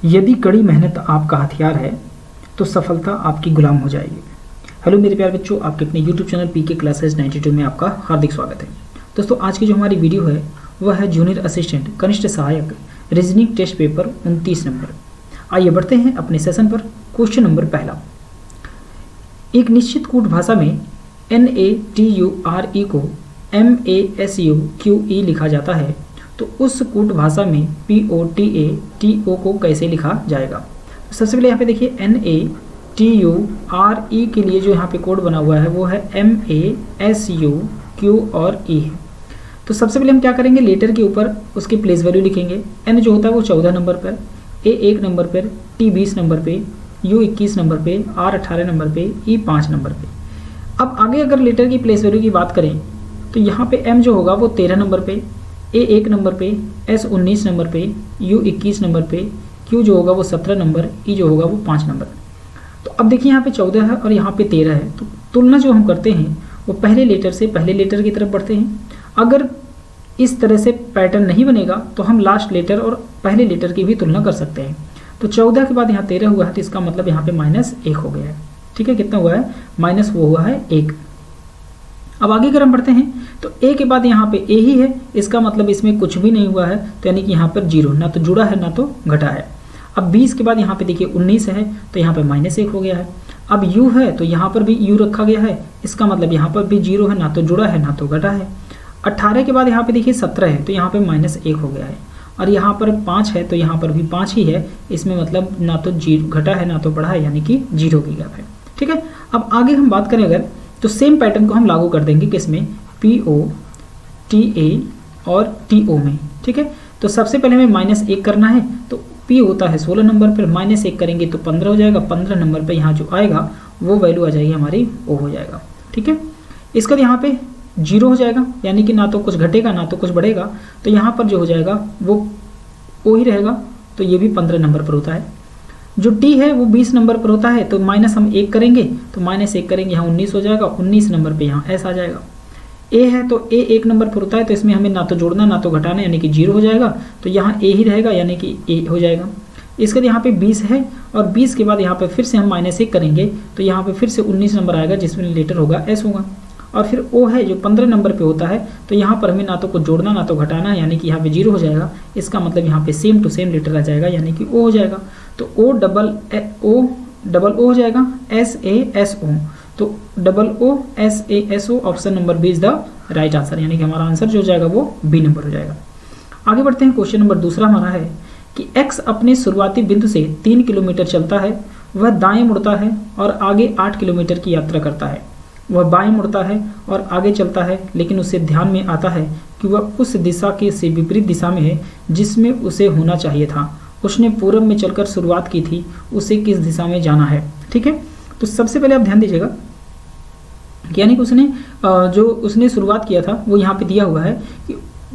यदि कड़ी मेहनत आपका हथियार है तो सफलता आपकी गुलाम हो जाएगी। हेलो मेरे प्यारे बच्चों, आपके अपने यूट्यूब चैनल पीके क्लासेस 92 में आपका हार्दिक स्वागत है। दोस्तों, आज की जो हमारी वीडियो है वह है जूनियर असिस्टेंट कनिष्ठ सहायक रीजनिंग टेस्ट पेपर 29 नंबर। आइए बढ़ते हैं अपने सेशन पर। क्वेश्चन नंबर पहला, एक निश्चित कूट भाषा में NATURE को MASUQE लिखा जाता है, तो उस कूट भाषा में POTATO को कैसे लिखा जाएगा। सबसे पहले यहाँ पे देखिए NATURE के लिए जो यहाँ पे कोड बना हुआ है वो है MASUQ और E है। तो सबसे पहले हम क्या करेंगे, लेटर के ऊपर उसकी प्लेस वैल्यू लिखेंगे। N जो होता है वो 14 नंबर पर, A 1 नंबर पर, T 20 नंबर पे, U 21 नंबर पे, R 18 नंबर पे, E 5 नंबर पे। अब आगे अगर लेटर की प्लेस वैल्यू की बात करें तो यहाँ पे M जो होगा वो 13 नंबर पे, A 1 नंबर पे, S 19 नंबर पे, U 21 नंबर पे, Q जो होगा वो 17 नंबर, E जो होगा वो 5 नंबर। तो अब देखिए यहाँ पे 14 है और यहाँ पे 13 है, तो तुलना जो हम करते हैं वो पहले लेटर से पहले लेटर की तरफ बढ़ते हैं। अगर इस तरह से पैटर्न नहीं बनेगा तो हम लास्ट लेटर और पहले लेटर की भी तुलना कर सकते हैं। तो 14 के बाद यहाँ 13 हुआ है, तो इसका मतलब यहाँ पे -1 हो गया है। ठीक है, कितना हुआ है, माइनस वो हुआ है 1। अब आगे अगर हम बढ़ते हैं तो A के बाद यहाँ पे A ही है, इसका मतलब इसमें कुछ भी नहीं हुआ है, तो यानी कि यहाँ पर 0, ना तो जुड़ा है ना तो घटा है। अब 20 के बाद यहाँ पे देखिए 19 है, तो यहाँ पे -1 हो गया है। अब U है तो यहाँ पर भी U रखा गया है, इसका मतलब यहाँ पर भी 0 है, ना तो जुड़ा है ना तो घटा है। 18 के बाद यहाँ पे देखिए 17 है, तो यहाँ पे -1 हो गया है। और यहाँ पर 5 है तो यहाँ पर भी 5 ही है, इसमें मतलब ना तो घटा है ना तो बढ़ा है, यानी कि 0 की गैप है। ठीक है, अब आगे हम बात करें अगर, तो सेम पैटर्न को हम लागू कर देंगे किसमें, PO TA और TO में। ठीक है, तो सबसे पहले हमें -1 करना है, तो P होता है 16 नंबर पर, -1 करेंगे तो 15 हो जाएगा। 15 नंबर पर यहाँ जो आएगा वो वैल्यू आ जाएगी हमारी O हो जाएगा। ठीक है, इसका यहाँ पे 0 हो जाएगा, यानी कि ना तो कुछ घटेगा ना तो कुछ बढ़ेगा, तो यहाँ पर जो हो जाएगा वो O ही रहेगा। तो ये भी 15 नंबर पर होता है। जो T है वो 20 नंबर पर होता है, तो माइनस हम 1 करेंगे, तो -1 करेंगे यहाँ 19 हो जाएगा। 19 नंबर पे यहाँ S आ जाएगा। A है तो A 1 नंबर पर होता है, तो इसमें हमें ना तो जोड़ना ना तो घटाना, यानी कि 0 हो जाएगा, तो यहाँ A ही रहेगा, यानी कि A हो जाएगा। इसके बाद यहाँ पे 20 है और 20 के बाद यहाँ पे फिर से हम -1 करेंगे, तो यहाँ पे फिर से 19 नंबर आएगा, जिसमें लेटर होगा S होगा। और फिर O है जो 15 नंबर पे होता है, तो यहाँ पर हमें ना तो कुछ जोड़ना ना तो घटाना है, यानी कि यहाँ पे 0 हो जाएगा। इसका मतलब यहाँ पे सेम टू सेम लेटर आ जाएगा, यानी कि O हो जाएगा। तो O डबल O हो जाएगा, SASO। तो OOSASO option number B is the right answer, यानी कि हमारा आंसर जो हो जाएगा वो B नंबर हो जाएगा। आगे बढ़ते हैं। क्वेश्चन नंबर दूसरा हमारा है कि X अपने शुरुआती बिंदु से 3 किलोमीटर चलता है, वह दाएं मुड़ता है और आगे 8 किलोमीटर की यात्रा करता है। वह बाएं मुड़ता है और आगे चलता है, लेकिन उसे ध्यान में आता है कि वह उस दिशा के से विपरीत दिशा में है जिसमें उसे होना चाहिए था। उसने पूर्व में चलकर शुरुआत की थी, उसे किस दिशा में जाना है। ठीक है, तो सबसे पहले आप ध्यान दीजिएगा, यानी कि उसने शुरुआत किया था वो यहाँ पे दिया हुआ है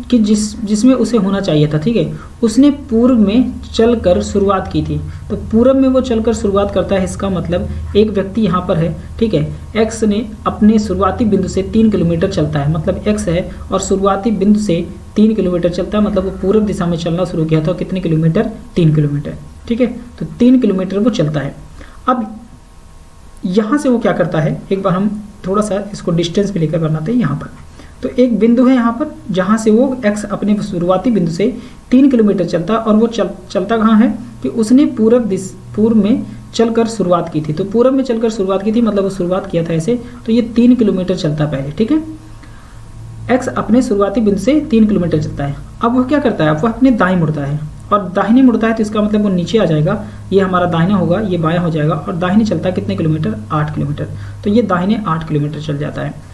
कि जिसमें उसे होना चाहिए था। ठीक है, उसने पूर्व में चलकर शुरुआत की थी, तो पूर्व में वो चलकर शुरुआत करता है, इसका मतलब एक व्यक्ति यहाँ पर है। ठीक है, X ने अपने शुरुआती बिंदु से 3 किलोमीटर चलता है, मतलब X है और शुरुआती बिंदु से 3 किलोमीटर चलता है, मतलब वो पूर्व दिशा में चलना शुरू किया था। कितने किलोमीटर, 3 किलोमीटर। ठीक है, तो 3 किलोमीटर वो चलता है। अब यहाँ से वो क्या करता है, एक बार हम थोड़ा सा इसको डिस्टेंस पे लेकर बनाते हैं। यहाँ पर तो एक बिंदु है यहाँ पर जहाँ से वो X अपने शुरुआती बिंदु से 3 किलोमीटर चलता है, और वो चलता कहाँ है कि उसने पूर्व में चलकर शुरुआत की थी। तो पूर्व में चलकर शुरुआत की थी, मतलब वो शुरुआत किया था ऐसे, तो ये 3 किलोमीटर चलता पहले। ठीक है, X अपने शुरुआती बिंदु से 3 किलोमीटर चलता है। अब वह क्या करता है, अब वह अपने दाएं मुड़ता है, और दाहिने मुड़ता है तो इसका मतलब वो नीचे आ जाएगा, ये हमारा दाहिना होगा, ये बायां हो जाएगा, और दाहिने चलता है कितने किलोमीटर, 8 किलोमीटर। तो ये दाहिने 8 किलोमीटर चल जाता है।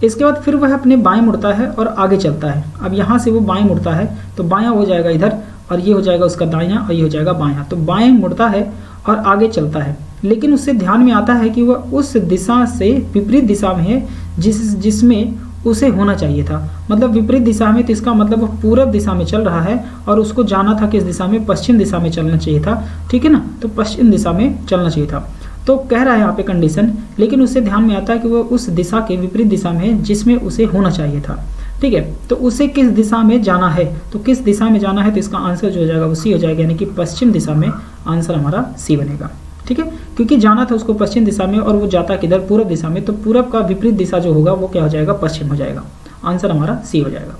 इसके बाद फिर वह अपने बाएं मुड़ता है और आगे चलता है। अब यहाँ से वो बाएं मुड़ता है, तो बायां हो जाएगा इधर, और ये हो जाएगा उसका दायां, और ये हो जाएगा बायां। तो बाएं मुड़ता है और आगे चलता है, लेकिन उससे ध्यान में आता है कि वह उस दिशा से विपरीत दिशा में है जिसमें उसे होना चाहिए था। मतलब विपरीत दिशा में, तो इसका मतलब वह पूर्व दिशा में चल रहा है और उसको जाना था किस दिशा में, पश्चिम दिशा में चलना चाहिए था। ठीक है ना, तो पश्चिम दिशा में चलना चाहिए था। तो कह रहा है यहाँ पे कंडीशन, लेकिन उससे ध्यान में आता है कि वो उस दिशा के विपरीत दिशा में है जिसमें उसे होना चाहिए था। ठीक है, तो उसे किस दिशा में जाना है, तो किस दिशा में जाना है, तो इसका आंसर जो हो जाएगा वो सी हो जाएगा, यानी कि पश्चिम दिशा में आंसर हमारा सी बनेगा। ठीक है, क्योंकि जाना था उसको पश्चिम दिशा में और वो जाता किधर, पूरब दिशा में, तो पूरब का विपरीत दिशा जो होगा वो क्या हो जाएगा, पश्चिम हो जाएगा। आंसर हमारा सी हो जाएगा।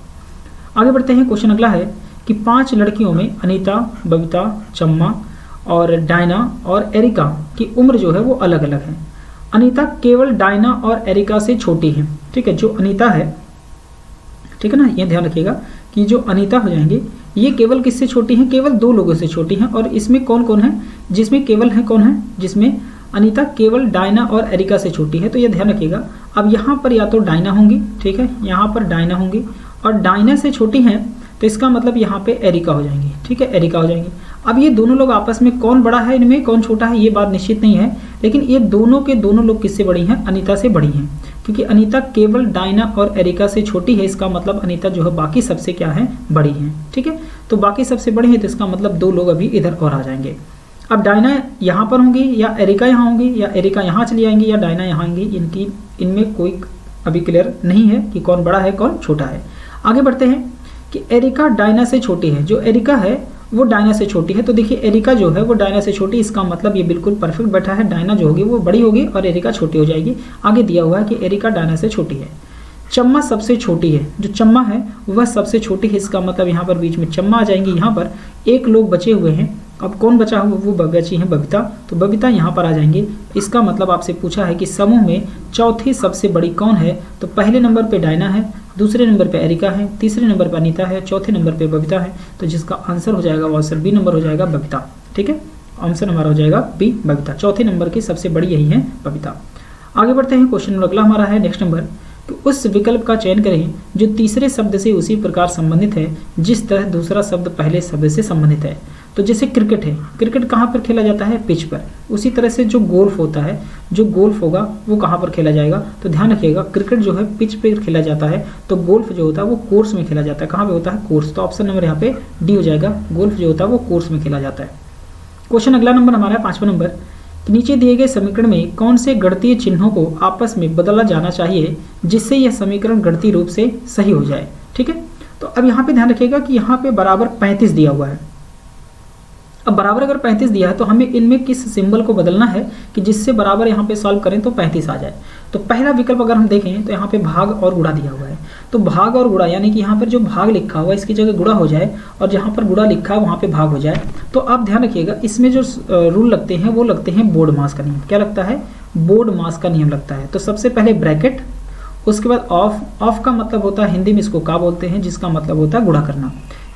आगे बढ़ते हैं, क्वेश्चन अगला है कि 5 लड़कियों में अनीता, बबीता, चम्मा और डायना और एरिका की उम्र जो है वो अलग अलग है। अनीता केवल डायना और एरिका से छोटी है। ठीक है, जो अनीता है, ठीक है ना, ये ध्यान रखिएगा कि जो अनीता हो जाएंगी ये केवल किससे छोटी हैं, केवल 2 लोगों से छोटी हैं। और इसमें कौन कौन है, जिसमें केवल है कौन है, जिसमें अनीता केवल डायना और एरिका से छोटी है, तो ये ध्यान रखिएगा। अब यहाँ पर या तो डायना होंगी, ठीक है, यहाँ पर डायना होंगी और डायना से छोटी हैं, तो इसका मतलब यहाँ पे एरिका हो जाएंगी। ठीक है, एरिका हो जाएंगी। अब ये दोनों लोग आपस में कौन बड़ा है, इनमें कौन छोटा है, ये बात निश्चित नहीं है, लेकिन ये दोनों के दोनों लोग किससे बड़ी हैं, अनीता से बड़ी हैं, क्योंकि अनीता केवल डायना और एरिका से छोटी है। इसका मतलब अनीता जो है बाकी सबसे क्या है, बड़ी है। ठीक है, तो बाकी सबसे बड़ी है, तो इसका मतलब 2 लोग अभी इधर और आ जाएंगे। अब डायना यहाँ पर होंगी या एरिका यहाँ होंगी या एरिका यहाँ चली आएंगी या डायना यहाँ आएंगी, इनमें कोई अभी क्लियर नहीं है कि कौन बड़ा है कौन छोटा है। आगे बढ़ते हैं कि एरिका डायना से छोटी है, जो एरिका है वो डायना से छोटी है, तो देखिए एरिका जो है वो डायना से छोटी, इसका मतलब ये बिल्कुल परफेक्ट बैठा है। डायना जो होगी वो बड़ी होगी और एरिका छोटी हो जाएगी। आगे दिया हुआ है कि एरिका डायना से छोटी है। चम्मा सबसे छोटी है, जो चम्मा है वह सबसे छोटी है, इसका मतलब यहाँ पर बीच में चम्मा आ जाएंगी। यहाँ पर 1 लोग बचे हुए हैं, अब कौन बचा हुआ, वो बची है बबीता, तो बबीता यहाँ पर आ जाएंगे। इसका मतलब आपसे पूछा है कि समूह में चौथी सबसे बड़ी कौन है, तो पहले नंबर पे डायना है, दूसरे नंबर पे एरिका है, तीसरे नंबर पे अनीता है, चौथे नंबर पे बबीता है, तो जिसका आंसर हो जाएगा वो आंसर बी नंबर हो जाएगा, बबीता। ठीक है, आंसर हमारा हो जाएगा बी, बबीता। चौथे नंबर की सबसे बड़ी यही है, बबीता। आगे बढ़ते हैं, क्वेश्चन नंबर अगला हमारा है नेक्स्ट नंबर, कि उस विकल्प का चयन करें जो तीसरे शब्द से उसी प्रकार संबंधित है जिस तरह दूसरा शब्द पहले शब्द से संबंधित है। तो जैसे क्रिकेट है, क्रिकेट कहाँ पर खेला जाता है, पिच पर। उसी तरह से जो गोल्फ होता है, जो गोल्फ होगा वो कहाँ पर खेला जाएगा, तो ध्यान रखिएगा क्रिकेट जो है पिच पर खेला जाता है, तो गोल्फ जो होता है वो कोर्स में खेला जाता है। कहाँ पे होता है, कोर्स। तो ऑप्शन नंबर यहाँ पे डी हो जाएगा, गोल्फ जो होता है वो कोर्स में खेला जाता है। क्वेश्चन अगला नंबर हमारा है 5वां नंबर, नीचे दिए गए समीकरण में कौन से गणितीय चिन्हों को आपस में बदला जाना चाहिए जिससे यह समीकरण गणितीय रूप से सही हो जाए। ठीक है, तो अब यहाँ पे ध्यान रखिएगा कि यहाँ पे बराबर 35 दिया हुआ है। अब बराबर अगर 35 दिया है तो हमें इनमें किस सिंबल को बदलना है कि जिससे बराबर यहाँ पे सॉल्व करें तो 35 आ जाए। तो पहला विकल्प अगर हम देखें तो यहाँ पे भाग और गुणा दिया हुआ है, तो भाग और गुणा यानी कि यहाँ पर जो भाग लिखा हुआ है इसकी जगह गुणा हो जाए और जहाँ पर गुणा लिखा है वहाँ पे भाग हो जाए। तो आप ध्यान रखिएगा इसमें जो रूल लगते हैं वो लगते हैं बोर्ड मास का नियम। क्या लगता है, बोर्ड मास का नियम लगता है। तो सबसे पहले ब्रैकेट, उसके बाद ऑफ। ऑफ का मतलब होता है हिंदी में इसको का बोलते हैं, जिसका मतलब होता है गुणा करना।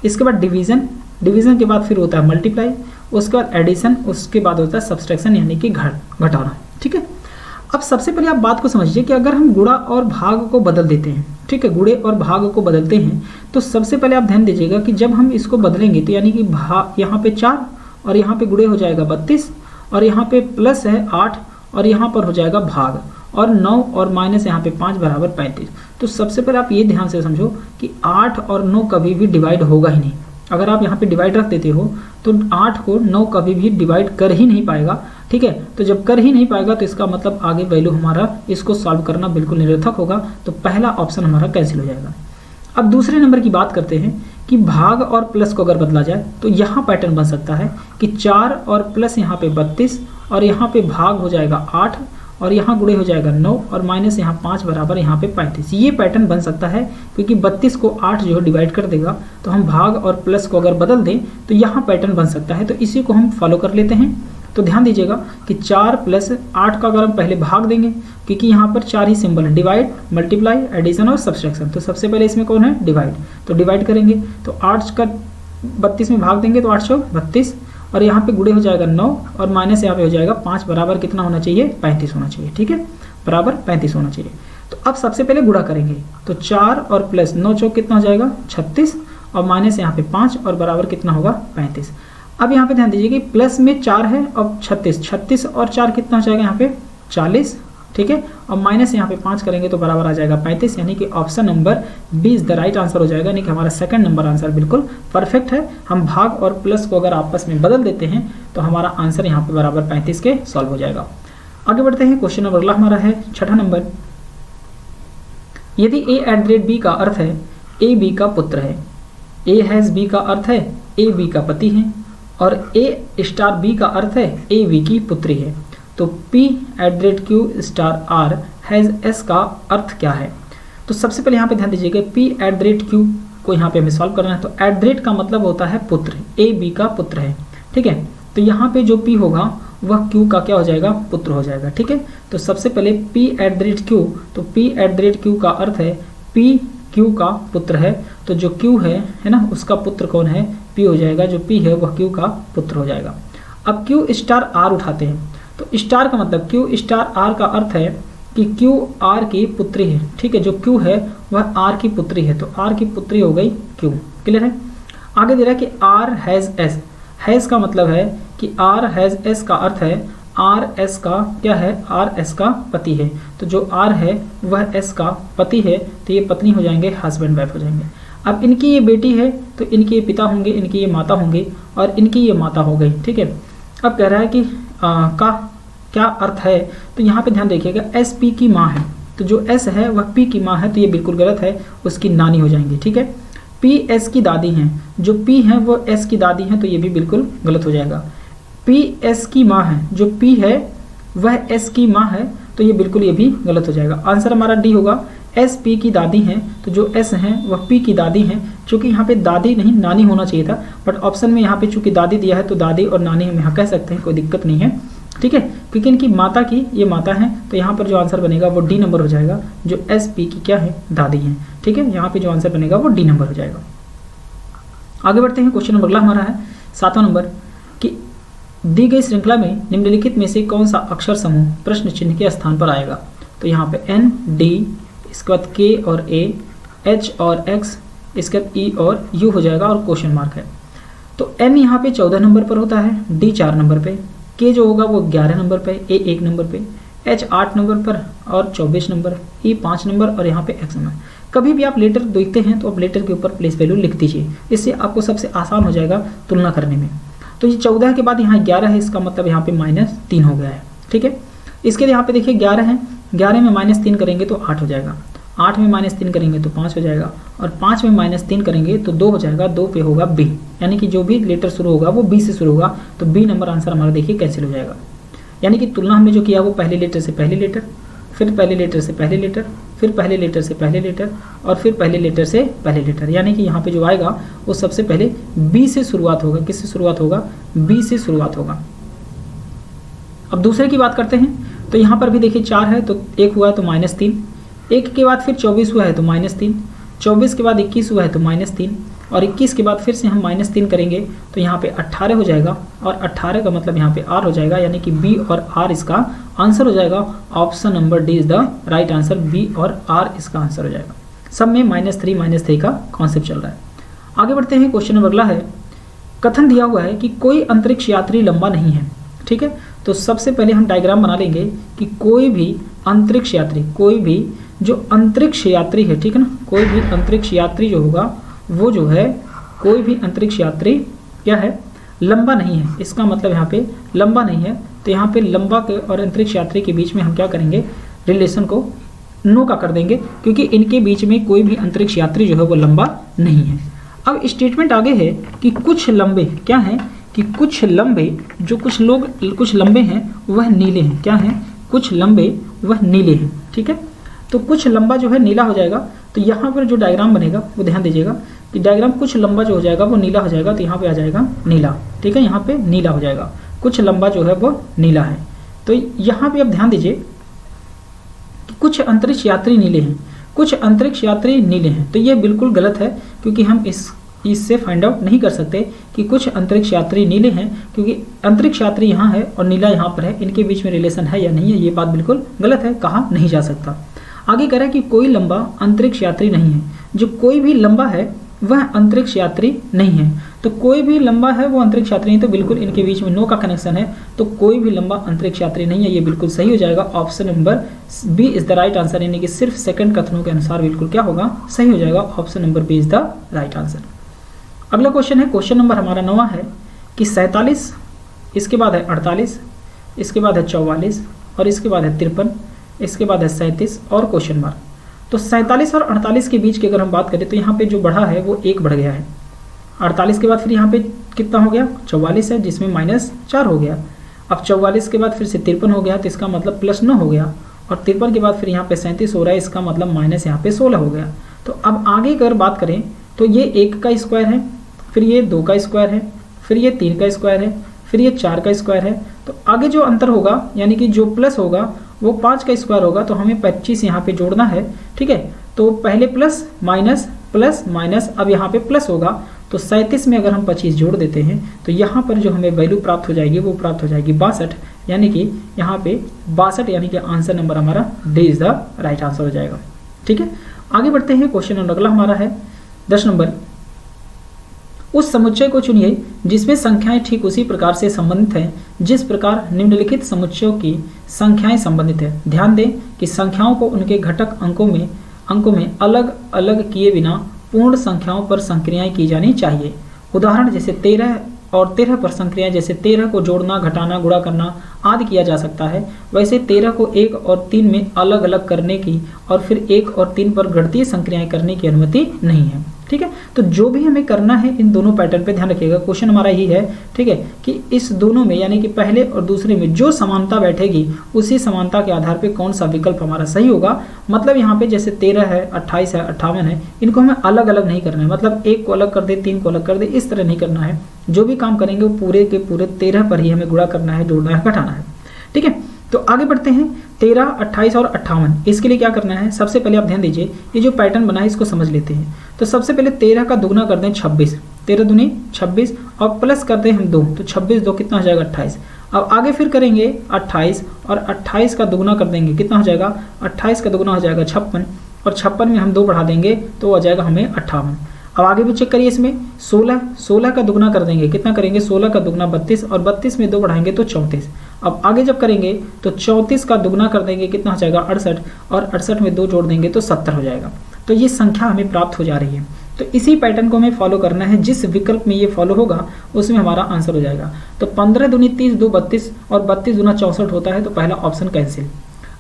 इसके बाद डिवीजन, डिवीजन के बाद फिर होता है मल्टीप्लाई, उसके बाद एडिशन, उसके बाद होता है सब्सट्रैक्शन यानी कि घटाना। ठीक है, अब सबसे पहले आप बात को समझिए कि अगर हम गुणा और भाग को बदल देते हैं, ठीक है, गुणे और भाग को बदलते हैं, तो सबसे पहले आप ध्यान दीजिएगा कि जब हम इसको बदलेंगे तो यानी कि यहाँ पे 4 और यहाँ पे गुणे हो जाएगा 32 और यहाँ पे प्लस है 8 और यहाँ पर हो जाएगा भाग और 9 और माइनस यहाँ पे 5 बराबर 35। तो सबसे पहले आप ये ध्यान से समझो कि 8 और 9 कभी भी डिवाइड होगा ही नहीं। अगर आप यहाँ पे डिवाइड रख देते हो तो 8 को 9 कभी भी डिवाइड कर ही नहीं पाएगा। ठीक है, तो जब कर ही नहीं पाएगा तो इसका मतलब आगे वैल्यू हमारा इसको सॉल्व करना बिल्कुल निरर्थक होगा। तो पहला ऑप्शन हमारा कैंसिल हो जाएगा। अब दूसरे नंबर की बात करते हैं कि भाग और प्लस को अगर बदला जाए तो यहाँ पैटर्न बन सकता है कि 4 और प्लस यहाँ पे 32 और यहाँ पे भाग हो जाएगा 8 और यहाँ गुणे हो जाएगा 9 और माइनस यहाँ 5 बराबर यहाँ पे 35। ये पैटर्न बन सकता है क्योंकि 32 को 8 जो है डिवाइड कर देगा, तो हम भाग और प्लस को अगर बदल दें तो यहाँ पैटर्न बन सकता है। तो इसी को हम फॉलो कर लेते हैं। तो ध्यान दीजिएगा कि 4 प्लस 8 का अगर हम पहले भाग देंगे, क्योंकि यहाँ पर 4 ही सिंबल है, डिवाइड, मल्टीप्लाई, एडिशन और सब्सट्रैक्शन। तो सबसे पहले इसमें कौन है, डिवाइड। तो डिवाइड करेंगे तो 8 का 32 में भाग देंगे तो 8 सौ 32 और यहाँ पे गुणे हो जाएगा 9 और माइनस यहाँ पे हो जाएगा 5 बराबर कितना होना चाहिए, 35 होना चाहिए। ठीक है, बराबर 35 होना चाहिए। तो अब सबसे पहले गुणा करेंगे तो 4 और प्लस 9 चौक कितना हो जाएगा 36 और माइनस यहाँ पे 5 और बराबर कितना होगा 35। अब यहाँ पे ध्यान दीजिए कि प्लस में 4 है और 36 और 4 कितना हो जाएगा यहाँ पे 40। ठीक है, और माइनस यहाँ पे 5 करेंगे तो बराबर आ जाएगा 35, यानी कि option number B is the right answer हो जाएगा। यानी कि हमारा सेकंड नंबर आंसर बिल्कुल परफेक्ट है। हम भाग और प्लस को अगर आपस में बदल देते हैं तो हमारा आंसर यहाँ पे बराबर 35 के सॉल्व हो जाएगा। आगे बढ़ते हैं, क्वेश्चन नंबर अगला हमारा है 6ठा नंबर। यदि a @ b का अर्थ है ए बी का पुत्र है। ए हैज़ बी का अर्थ है ए बी का पति है, और ए स्टार बी का अर्थ है ए बी की पुत्री है। तो P@Q star R has S का अर्थ क्या है? तो सबसे पहले यहाँ पे ध्यान दीजिएगा, P@Q को यहाँ पे हमें सॉल्व करना है। तो एट का मतलब होता है पुत्र, ए बी का पुत्र है, ठीक है। तो यहाँ पे जो P होगा वह Q का क्या हो जाएगा? पुत्र हो जाएगा, ठीक है। तो सबसे पहले P@Q, तो P@Q का अर्थ है P Q का पुत्र है। तो जो Q है ना, उसका पुत्र कौन है? P हो जाएगा। जो P है वह Q का पुत्र हो जाएगा। अब Q स्टार R उठाते हैं। तो स्टार का मतलब, Q स्टार R का अर्थ है कि Q R की पुत्री है, ठीक है। जो Q है वह R की पुत्री है, तो R की पुत्री हो गई Q। क्लियर है? आगे दे रहा है कि R हैज़ S। हैज़ का मतलब है कि R हैज़ S का अर्थ है R S का क्या है? R S का पति है। तो जो R है वह S का पति है, तो ये पत्नी हो जाएंगे, हस्बैंड वाइफ हो जाएंगे। अब इनकी ये बेटी है तो इनके ये पिता होंगे, इनकी ये माता होंगी, और इनकी ये माता हो गई, ठीक है। अब कह रहा है कि का क्या अर्थ है? तो यहाँ पे ध्यान देखिएगा, एस पी की माँ है, तो जो एस है वह पी की माँ है, तो ये बिल्कुल गलत है, उसकी नानी हो जाएंगी, ठीक है। पी एस की दादी हैं, जो पी है वो एस की दादी हैं, तो ये भी बिल्कुल गलत हो जाएगा। पी एस की माँ है, जो पी है वह एस की माँ है, तो ये बिल्कुल ये भी गलत हो जाएगा। आंसर हमारा डी होगा। एस पी की दादी हैं, तो जो एस हैं वह पी की दादी हैं। चूंकि यहाँ पे दादी नहीं नानी होना चाहिए था, बट ऑप्शन में यहाँ पे चूंकि दादी दिया है तो दादी और नानी हम यहाँ कह सकते हैं, कोई दिक्कत नहीं है, ठीक है। क्योंकि इनकी माता की ये माता है, तो यहाँ पर जो आंसर बनेगा वो डी नंबर हो जाएगा, जो एस पी की क्या है? दादी हैं, ठीक है। यहाँ पे जो आंसर बनेगा वो डी नंबर हो जाएगा। आगे बढ़ते हैं। क्वेश्चन नंबर अगला हमारा है 7वां नंबर, कि दी गई श्रृंखला में निम्नलिखित में से कौन सा अक्षर समूह प्रश्न चिन्ह के स्थान पर आएगा? तो यहाँ पे एन, डी, इसके बाद के और ए, एच और एक्स, इसके बाद ई और यू हो जाएगा, और क्वेश्चन मार्क है। तो एन यहाँ पे 14 नंबर पर होता है, डी 4 नंबर पे, के जो होगा वो 11 नंबर पे, ए 1 नंबर पे, एच 8 नंबर पर और 24 नंबर, ई 5 नंबर और यहाँ पे एक्स नंबर। कभी भी आप लेटर देखते हैं तो आप लेटर के ऊपर प्लेस वैल्यू लिख दीजिए, इससे आपको सबसे आसान हो जाएगा तुलना करने में। तो ये 14 के बाद यहाँ 11 है, इसका मतलब यहाँ पे -3 हो गया है, ठीक है। इसके लिए यहाँ पे देखिए 11 है, 11 में -3 करेंगे तो 8 हो जाएगा, 8 में -3 करेंगे तो 5 हो जाएगा, और 5 में -3 करेंगे तो 2 हो जाएगा, 2 पे होगा बी, यानी कि जो भी लेटर शुरू होगा वो बी से शुरू होगा, तो बी नंबर आंसर हमारा देखिए कैंसिल हो जाएगा। यानी कि तुलना हमने जो किया वो पहले लेटर से पहले लेटर, फिर पहले लेटर से पहले लेटर, फिर पहले लेटर से पहले लेटर, और फिर पहले लेटर से पहले लेटर, यानी कि यहाँ पे जो आएगा वो सबसे पहले बी से शुरुआत होगा। किससे शुरुआत होगा? बी से शुरुआत होगा। अब दूसरे की बात करते हैं, तो यहाँ पर भी देखिए 4 है तो 1 हुआ है तो -3, 1 के बाद फिर 24 हुआ है तो -3, 24 के बाद 21 हुआ है तो -3, और 21 के बाद फिर से हम -3 करेंगे तो यहाँ पे 18 हो जाएगा, और 18 का मतलब यहाँ पे R हो जाएगा, यानी कि B और R इसका आंसर हो जाएगा। Option number D is the right answer, B और R इसका आंसर हो जाएगा। सब में -3 का कॉन्सेप्ट चल रहा है। आगे बढ़ते हैं। क्वेश्चन नंबर अगला है, कथन दिया हुआ है कि कोई अंतरिक्ष यात्री लंबा नहीं है, ठीक है। तो सबसे पहले हम डायग्राम बना लेंगे कि कोई भी अंतरिक्ष यात्री, कोई भी जो अंतरिक्ष यात्री है, ठीक है ना, कोई भी अंतरिक्ष यात्री जो होगा वो जो है, कोई भी अंतरिक्ष यात्री क्या है? लंबा नहीं है। इसका मतलब यहाँ पे लंबा नहीं है, तो यहाँ पे लंबा के और अंतरिक्ष यात्री के बीच में हम क्या करेंगे? रिलेशन को नो का कर देंगे, क्योंकि इनके बीच में कोई भी अंतरिक्ष यात्री जो है वो लंबा नहीं है। अब स्टेटमेंट आगे है कि कुछ लंबे क्या हैं? कि कुछ लंबे, जो कुछ लोग कुछ लंबे हैं वह नीले हैं। क्या हैं? कुछ लंबे वह नीले हैं, ठीक है। तो कुछ लंबा जो है नीला हो जाएगा। तो यहाँ पर जो डायग्राम बनेगा वो ध्यान दीजिएगा कि डायग्राम कुछ लंबा जो हो जाएगा वो नीला हो जाएगा, तो यहाँ पे आ जाएगा नीला, ठीक है। यहाँ पे नीला हो जाएगा, कुछ लंबा जो है वो नीला है। तो यहाँ पे आप ध्यान दीजिए कि कुछ अंतरिक्ष यात्री नीले हैं, कुछ अंतरिक्ष यात्री नीले हैं, तो ये बिल्कुल गलत है, क्योंकि हम इससे फाइंड आउट नहीं कर सकते कि कुछ अंतरिक्ष यात्री नीले हैं, क्योंकि अंतरिक्ष यात्री यहाँ है और नीला यहाँ पर है, इनके बीच में रिलेशन है या नहीं है, ये बात बिल्कुल गलत है, कहा नहीं जा सकता। आगे कह रहा है कि कोई लंबा अंतरिक्ष यात्री नहीं है। जो कोई भी लंबा है वह अंतरिक्ष यात्री नहीं है। तो कोई भी लंबा है वो अंतरिक्ष यात्री नहीं, तो बिल्कुल इनके बीच में नो का कनेक्शन है, तो कोई भी लंबा अंतरिक्ष यात्री नहीं है, ये बिल्कुल सही हो जाएगा। Option number B is the right answer, यानी कि सिर्फ सेकंड कथनों के अनुसार बिल्कुल क्या होगा? सही हो जाएगा। Option number B is the right answer. अगला क्वेश्चन है, क्वेश्चन नंबर हमारा 9वां है कि 47, इसके बाद है 48, इसके बाद है 44 और इसके बाद है 53, इसके बाद है 37 और क्वेश्चन मार्क। तो 47 और 48 के बीच की अगर हम बात करें तो यहाँ पे जो बढ़ा है वो 1 बढ़ गया है। 48 के बाद फिर यहाँ पे कितना हो गया, 44 है, जिसमें -4 हो गया। अब 44 के बाद फिर से 53 हो गया, तो इसका मतलब +9 हो गया। और 53 के बाद फिर यहाँ पे 37 हो रहा है, इसका मतलब माइनस यहाँ पे 16 हो गया। तो अब आगे अगर बात करें तो ये 1 का स्क्वायर है, फिर ये 2 का स्क्वायर है, फिर ये 3 का स्क्वायर है, फिर ये 4 का स्क्वायर है। तो आगे जो अंतर होगा यानी कि जो प्लस होगा वो 5 का स्क्वायर होगा, तो हमें 25 यहाँ पे जोड़ना है। ठीक है, तो पहले प्लस माइनस प्लस माइनस, अब यहाँ पे प्लस होगा, तो 37 में अगर हम 25 जोड़ देते हैं तो यहाँ पर जो हमें वैल्यू प्राप्त हो जाएगी वो प्राप्त हो जाएगी 62, यानी कि यहाँ पे 62 यानी कि आंसर नंबर हमारा D is the right answer हो जाएगा। ठीक है, आगे बढ़ते हैं। क्वेश्चन नंबर अगला हमारा है 10 नंबर। उस समुच्चय को चुनिए जिसमें संख्याएं ठीक उसी प्रकार से संबंधित हैं जिस प्रकार निम्नलिखित समुच्चयों की संख्याएं संबंधित है। ध्यान दें कि संख्याओं को उनके घटक अंकों में अलग अलग किए बिना पूर्ण संख्याओं पर संक्रियाएं की जानी चाहिए। उदाहरण जैसे 13 और 13 पर संक्रियाएं, जैसे 13 को जोड़ना, घटाना, गुणा करना आदि किया जा सकता है, वैसे 13 को 1 और 3 में अलग अलग करने की और फिर 1 और 3 पर गणितीय संक्रियाएं करने की अनुमति नहीं है। ठीक है, तो जो भी हमें करना है इन दोनों पैटर्न पे ध्यान रखिएगा। क्वेश्चन हमारा यही है, ठीक है, कि इस दोनों में यानी कि पहले और दूसरे में जो समानता बैठेगी उसी समानता के आधार पे कौन सा विकल्प हमारा सही होगा। मतलब यहाँ पे जैसे 13 है, 28 है, 58 है, इनको हमें अलग अलग नहीं करना है, मतलब 1 को अलग कर दे, 3 को अलग कर दे, इस तरह नहीं करना है। जो भी काम करेंगे वो पूरे के पूरे 13 पर ही हमें गुणा करना है, जोड़ना है, घटाना है। ठीक है, तो आगे बढ़ते हैं। 13, 28 और 58, इसके लिए क्या करना है, सबसे पहले आप ध्यान दीजिए, ये जो पैटर्न बना है इसको समझ लेते हैं। तो सबसे पहले 13 का दुगना कर दें 26, 13 दूनी 26 और प्लस कर दें हम 2, तो 26 2 कितना हो जाएगा 28। अब आगे फिर करेंगे 28 और 28 का दुगना कर देंगे, कितना हो जाएगा 28 का दुगना हो जाएगा 56 और 56 में हम 2 बढ़ा देंगे तो आ जाएगा हमें 58। अब आगे भी चेक करिए, इसमें 16 का दुगना कर देंगे, कितना करेंगे 16 का दुगना 32 और 32 में 2 बढ़ाएंगे तो 34। अब आगे जब करेंगे तो 34 का दुगना कर देंगे, कितना हो जाएगा 68 और 68 में 2 जोड़ देंगे तो 70 हो जाएगा। तो ये संख्या हमें प्राप्त हो जा रही है। तो इसी पैटर्न को हमें फॉलो करना है, जिस विकल्प में ये फॉलो होगा उसमें हमारा आंसर हो जाएगा। तो 15 दूनी 30, 2 32 और 32 दूना 64 होता है, तो पहला ऑप्शन कैंसिल।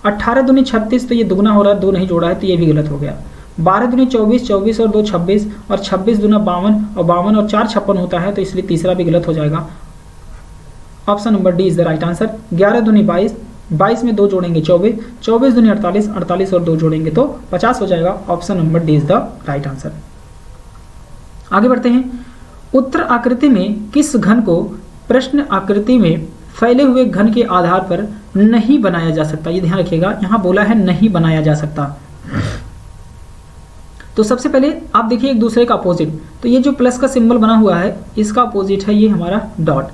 18 दूनी 36, तो ये दुगना हो रहा है, 2 नहीं जोड़ा है तो ये भी गलत हो गया। 12 दूनी 24, 24 और 2 26 और 26 दूना 52 और 52 और 4 56 होता है, तो इसलिए तीसरा भी गलत हो जाएगा। Option number D is the right answer. 11 दूनी 22, 22 में 2 जोड़ेंगे 24, 24 दूनी 48, 48 और 2 जोड़ेंगे तो 50 हो जाएगा। Option number D is the right answer. आगे बढ़ते हैं। उत्तर आकृति में किस घन को प्रश्न आकृति में फैले हुए घन के आधार पर नहीं बनाया जा सकता। ये ध्यान रखिएगा, यहां बोला है नहीं बनाया जा सकता। तो सबसे पहले आप देखिए एक दूसरे का अपोजिट, तो ये जो प्लस का सिंबल बना हुआ है इसका अपोजिट है ये हमारा डॉट,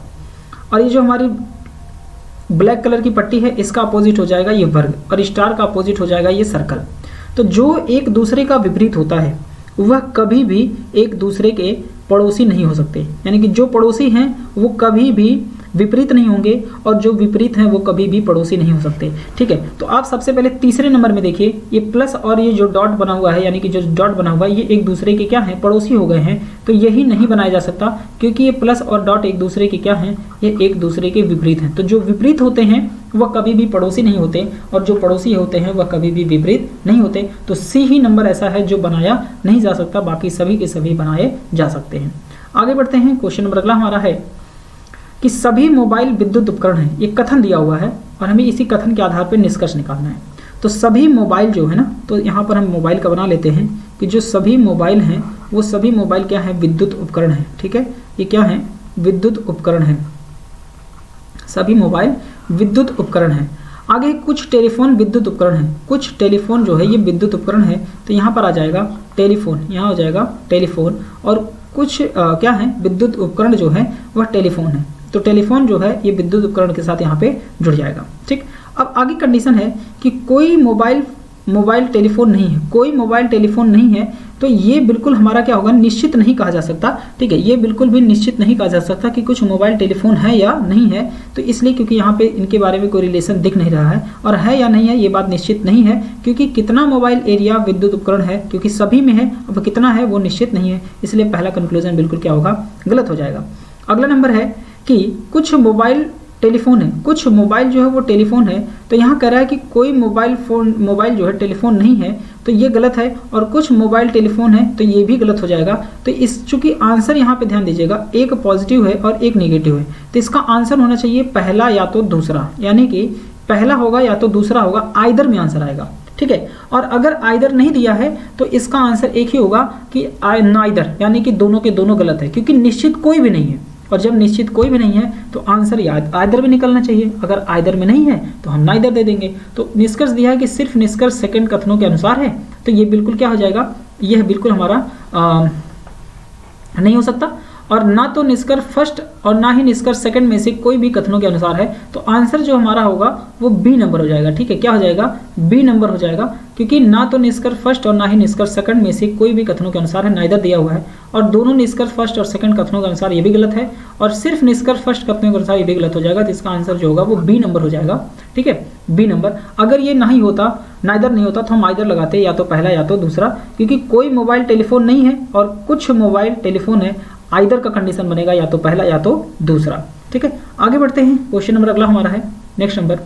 और ये जो हमारी ब्लैक कलर की पट्टी है इसका अपोजिट हो जाएगा ये वर्ग, और स्टार का अपोजिट हो जाएगा ये सर्कल। तो जो एक दूसरे का विपरीत होता है वह कभी भी एक दूसरे के पड़ोसी नहीं हो सकते, यानी कि जो पड़ोसी हैं वो कभी भी विपरीत नहीं होंगे और जो विपरीत हैं वो कभी भी पड़ोसी नहीं हो सकते। ठीक है, तो आप सबसे पहले तीसरे नंबर में देखिए, ये प्लस और ये जो डॉट बना हुआ है, यानी कि जो डॉट बना हुआ है ये एक दूसरे के क्या हैं, पड़ोसी हो गए हैं। तो यही नहीं बनाया जा सकता क्योंकि ये प्लस और डॉट एक दूसरे के क्या हैं, ये एक दूसरे के विपरीत हैं। तो जो विपरीत होते हैं वह कभी भी पड़ोसी नहीं होते और जो पड़ोसी होते हैं वह कभी भी विपरीत नहीं होते। तो सी ही नंबर ऐसा है जो बनाया नहीं जा सकता, बाकी सभी के सभी बनाए जा सकते हैं। आगे बढ़ते हैं। क्वेश्चन नंबर अगला हमारा है कि सभी मोबाइल विद्युत उपकरण हैं। ये कथन दिया हुआ है और हमें इसी कथन के आधार पर निष्कर्ष निकालना है। तो सभी मोबाइल जो है ना, तो यहाँ पर हम मोबाइल का बना लेते हैं कि जो सभी मोबाइल हैं वो सभी मोबाइल क्या है, विद्युत उपकरण है। ठीक है, ये क्या है, विद्युत उपकरण है। सभी मोबाइल विद्युत उपकरण है। आगे कुछ टेलीफोन विद्युत उपकरण है, कुछ टेलीफोन जो है ये विद्युत उपकरण है, तो यहाँ पर आ जाएगा टेलीफोन, यहाँ हो जाएगा टेलीफोन, और कुछ क्या है, विद्युत उपकरण जो है वह टेलीफोन है। तो टेलीफोन जो है ये विद्युत उपकरण के साथ यहाँ पे जुड़ जाएगा। ठीक, अब आगे कंडीशन है कि कोई मोबाइल टेलीफोन नहीं है, कोई मोबाइल टेलीफोन नहीं है, तो ये बिल्कुल हमारा क्या होगा, निश्चित नहीं कहा जा सकता। ठीक है, ये बिल्कुल भी निश्चित नहीं कहा जा सकता कि कुछ मोबाइल टेलीफोन है या नहीं है। तो इसलिए क्योंकि यहाँ पे इनके बारे में कोई रिलेशन दिख नहीं रहा है, और है या नहीं है ये बात निश्चित नहीं है, क्योंकि कितना मोबाइल एरिया विद्युत उपकरण है, क्योंकि सभी में है, अब कितना है वो निश्चित नहीं है, इसलिए पहला कंक्लूजन बिल्कुल क्या होगा, गलत हो जाएगा। अगला नंबर है कि कुछ मोबाइल टेलीफोन है, कुछ मोबाइल जो है वो टेलीफोन है, तो यहाँ कह रहा है कि कोई मोबाइल जो है टेलीफोन नहीं है, तो ये गलत है, और कुछ मोबाइल टेलीफोन है तो ये भी गलत हो जाएगा। तो इस चूंकि आंसर यहाँ पे ध्यान दीजिएगा, एक पॉजिटिव है और एक नेगेटिव है, तो इसका आंसर होना चाहिए पहला या तो दूसरा, यानी कि पहला होगा या तो दूसरा होगा, आइदर में आंसर आएगा, ठीक है। और अगर आइदर नहीं दिया है तो इसका आंसर एक ही होगा कि नाइदर, यानी कि दोनों के दोनों गलत है, क्योंकि निश्चित कोई भी नहीं है, और जब निश्चित कोई भी नहीं है तो आंसर आइदर में निकलना चाहिए। अगर आइदर में नहीं है तो हम नाइदर दे देंगे। तो निष्कर्ष दिया है कि सिर्फ निष्कर्ष सेकंड कथनों के अनुसार है, तो ये बिल्कुल क्या हो जाएगा, यह बिल्कुल हमारा नहीं हो सकता। और ना तो निष्कर्ष फर्स्ट और ना ही निष्कर्ष सेकंड में से कोई भी कथनों के अनुसार है, तो आंसर जो हमारा होगा वो बी नंबर हो जाएगा, ठीक है। क्या हो जाएगा, बी नंबर हो जाएगा, क्योंकि ना तो निष्कर्ष फर्स्ट और ना ही निष्कर्ष सेकंड में से कोई भी कथनों के अनुसार है, नाइदर दिया हुआ है, और दोनों निष्कर्ष फर्स्ट और सेकंड कथनों के अनुसार ये भी गलत है, और सिर्फ निष्कर्ष फर्स्ट कथनों के अनुसार ये भी गलत हो जाएगा। तो इसका आंसर जो होगा वो बी नंबर हो जाएगा, ठीक है, बी नंबर। अगर ये नहीं होता, नाइदर नहीं होता, तो हम आइदर लगाते या तो पहला या तो दूसरा, क्योंकि कोई मोबाइल टेलीफोन नहीं है और कुछ मोबाइल टेलीफोन है, आइदर का कंडीशन बनेगा या तो पहला या तो दूसरा, ठीक है। आगे बढ़ते हैं, क्वेश्चन नंबर अगला हमारा है नेक्स्ट नंबर,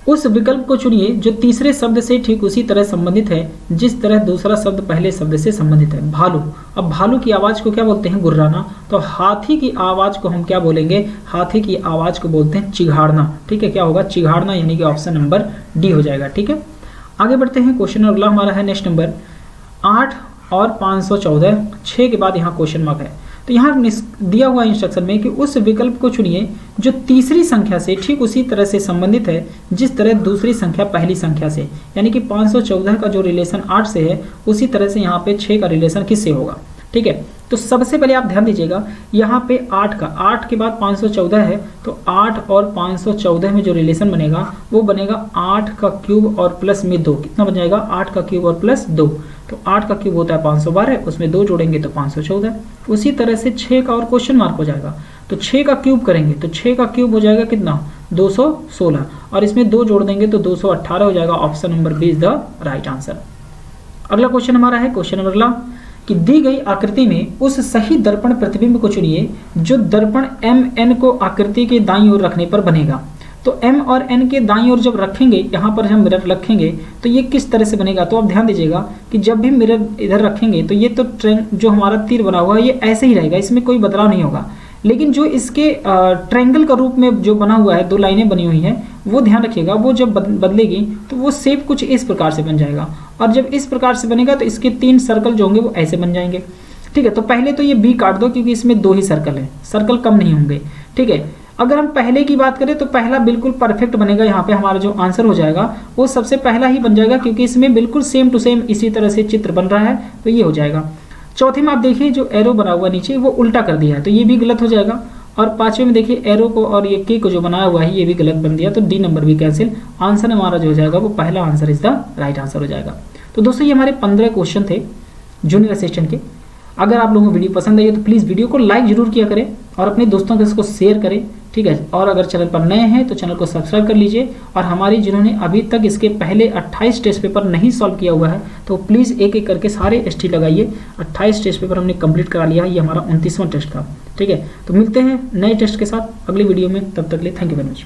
उस विकल्प को चुनिए जो तीसरे शब्द से ठीक उसी तरह संबंधित है जिस तरह दूसरा शब्द पहले शब्द से संबंधित है। भालू, अब भालू की आवाज को क्या बोलते हैं, गुर्राना, तो हाथी की आवाज को हम क्या बोलेंगे, हाथी की आवाज को बोलते हैं चिघाड़ना, ठीक है। क्या होगा, चिघाड़ना, यानी कि ऑप्शन नंबर डी हो जाएगा, ठीक है। आगे बढ़ते हैं, क्वेश्चन अगला हमारा है नेक्स्ट नंबर 8 और 514, 6 के बाद यहाँ क्वेश्चन मार्क है। तो यहाँ दिया हुआ इंस्ट्रक्शन में कि उस विकल्प को चुनिए जो तीसरी संख्या से ठीक उसी तरह से संबंधित है जिस तरह दूसरी संख्या पहली संख्या से, यानी कि 514 का जो रिलेशन 8 से है उसी तरह से यहाँ पे 6 का रिलेशन किससे होगा, ठीक है। तो सबसे पहले आप ध्यान दीजिएगा, यहाँ पे 8 के बाद 514 है, तो 8 और 514 में जो रिलेशन बनेगा वो बनेगा 8 का क्यूब और प्लस में 2, कितना बन जाएगा, 8 का क्यूब और प्लस 2, तो 8 का क्यूब होता है 512, उसमें 2 जोड़ेंगे तो 514। उसी तरह से 6 का और क्वेश्चन मार्क हो जाएगा, तो 6 का क्यूब करेंगे तो 6 का क्यूब हो जाएगा कितना, 216, और इसमें 2 जोड़ देंगे तो 218 हो जाएगा। Option number B is the right answer. अगला क्वेश्चन हमारा है, क्वेश्चन नंबर अगला कि दी गई आकृति में उस सही दर्पण प्रतिबिंब को चुनिए जो दर्पण MN को आकृति के दाईं ओर रखने पर बनेगा। तो M और N के दाईं ओर जब रखेंगे, यहाँ पर हम मिरर रखेंगे तो ये किस तरह से बनेगा, तो आप ध्यान दीजिएगा कि जब भी मिरर इधर रखेंगे तो ये तो जो हमारा तीर बना हुआ है ये ऐसे ही रहेगा, इसमें कोई बदलाव नहीं होगा। लेकिन जो इसके ट्रायंगल का रूप में जो बना हुआ है, 2 लाइनें बनी हुई हैं, वो ध्यान रखिएगा, वो जब बदलेगी तो वो शेप कुछ इस प्रकार से बन जाएगा, और जब इस प्रकार से बनेगा तो इसके 3 सर्कल जो होंगे वो ऐसे बन जाएंगे, ठीक है। तो पहले तो ये बी काट दो क्योंकि इसमें 2 ही सर्कल है, सर्कल कम नहीं होंगे, ठीक है। अगर हम पहले की बात करें तो पहला बिल्कुल परफेक्ट बनेगा, यहाँ पे हमारा जो आंसर हो जाएगा वो सबसे पहला ही बन जाएगा, क्योंकि इसमें बिल्कुल सेम टू सेम इसी तरह से चित्र बन रहा है, तो ये हो जाएगा। चौथे में आप देखिए जो एरो बना हुआ नीचे वो उल्टा कर दिया है, तो ये भी गलत हो जाएगा। और 5वें में देखिए एरो को और ये के को जो बनाया हुआ है ये भी गलत बन दिया, तो डी नंबर भी कैंसिल। आंसर हमारा जो हो जाएगा वो पहला answer is the right answer हो जाएगा। तो दोस्तों ये हमारे 15 क्वेश्चन थे जूनियर असिस्टेंट के। अगर आप लोगों को वीडियो पसंद आई है तो प्लीज़ वीडियो को लाइक जरूर किया करें और अपने दोस्तों के इसको शेयर करें, ठीक है। और अगर चैनल पर नए हैं तो चैनल को सब्सक्राइब कर लीजिए, और हमारी जिन्होंने अभी तक इसके पहले 28 टेस्ट पेपर नहीं सॉल्व किया हुआ है तो प्लीज़ एक एक करके सारे ST लगाइए। 28 टेस्ट पेपर हमने कंप्लीट करा लिया है, ये हमारा 29वां टेस्ट था, ठीक है। तो मिलते हैं नए टेस्ट के साथ अगली वीडियो में, तब तक के लिए थैंक यू वेरी मच।